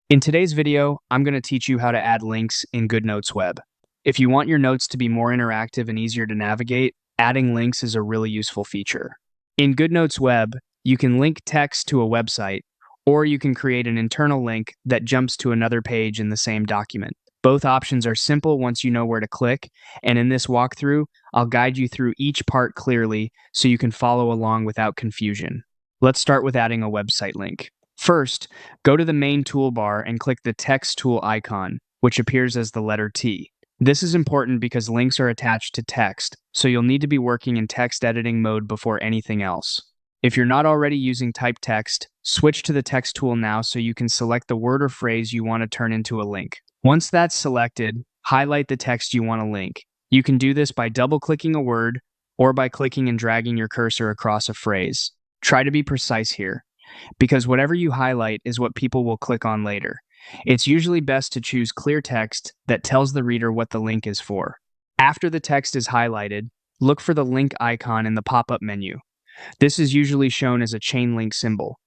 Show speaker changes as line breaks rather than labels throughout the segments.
In today's video, I'm going to teach you how to add links in Goodnotes Web. If you want your notes to be more interactive and easier to navigate, adding links is a really useful feature. In Goodnotes Web, you can link text to a website, or you can create an internal link that jumps to another page in the same document. Both options are simple once you know where to click, and in this walkthrough, I'll guide you through each part clearly so you can follow along without confusion. Let's start with adding a website link. First, go to the main toolbar and click the text tool icon, which appears as the letter T. This is important because links are attached to text, so you'll need to be working in text editing mode before anything else. If you're not already using typed text, switch to the text tool now so you can select the word or phrase you want to turn into a link. Once that's selected, highlight the text you want to link. You can do this by double-clicking a word or by clicking and dragging your cursor across a phrase. Try to be precise here, because whatever you highlight is what people will click on later. It's usually best to choose clear text that tells the reader what the link is for. After the text is highlighted, look for the link icon in the pop-up menu. This is usually shown as a chain link symbol.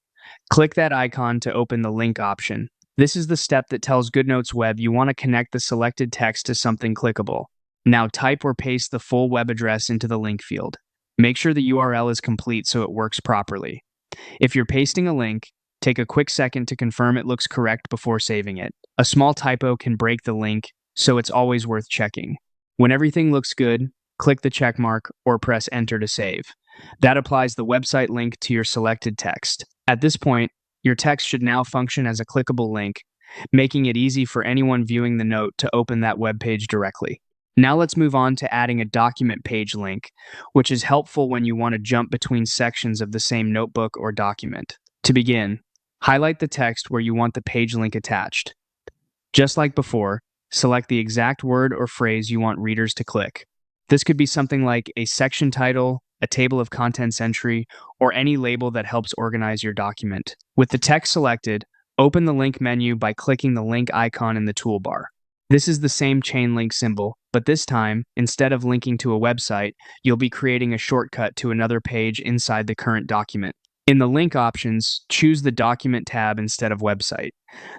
Click that icon to open the link option. This is the step that tells Goodnotes Web you want to connect the selected text to something clickable. Now type or paste the full web address into the link field. Make sure the URL is complete so it works properly. If you're pasting a link, take a quick second to confirm it looks correct before saving it. A small typo can break the link, so it's always worth checking. When everything looks good, click the check mark or press enter to save. That applies the website link to your selected text. At this point, your text should now function as a clickable link, making it easy for anyone viewing the note to open that web page directly. Now let's move on to adding a document page link, which is helpful when you want to jump between sections of the same notebook or document. To begin, highlight the text where you want the page link attached. Just like before, select the exact word or phrase you want readers to click. This could be something like a section title, a table of contents entry, or any label that helps organize your document. With the text selected, open the link menu by clicking the link icon in the toolbar. This is the same chain link symbol, but this time, instead of linking to a website, you'll be creating a shortcut to another page inside the current document. In the link options, choose the document tab instead of website.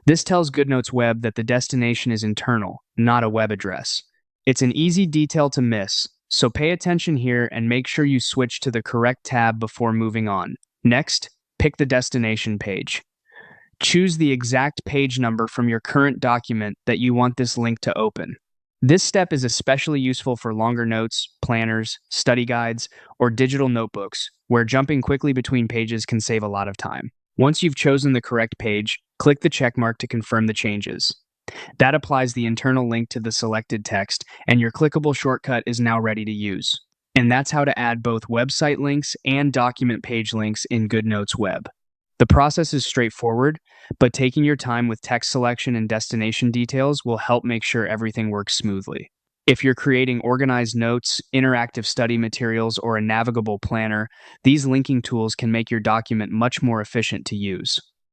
This tells Goodnotes Web that the destination is internal, not a web address. It's an easy detail to miss, so pay attention here and make sure you switch to the correct tab before moving on. Next, pick the destination page. Choose the exact page number from your current document that you want this link to open. This step is especially useful for longer notes, planners, study guides, or digital notebooks, where jumping quickly between pages can save a lot of time. Once you've chosen the correct page, click the check mark to confirm the changes. That applies the internal link to the selected text, and your clickable shortcut is now ready to use. And that's how to add both website links and document page links in Goodnotes Web. The process is straightforward, but taking your time with text selection and destination details will help make sure everything works smoothly. If you're creating organized notes, interactive study materials, or a navigable planner, these linking tools can make your document much more efficient to use.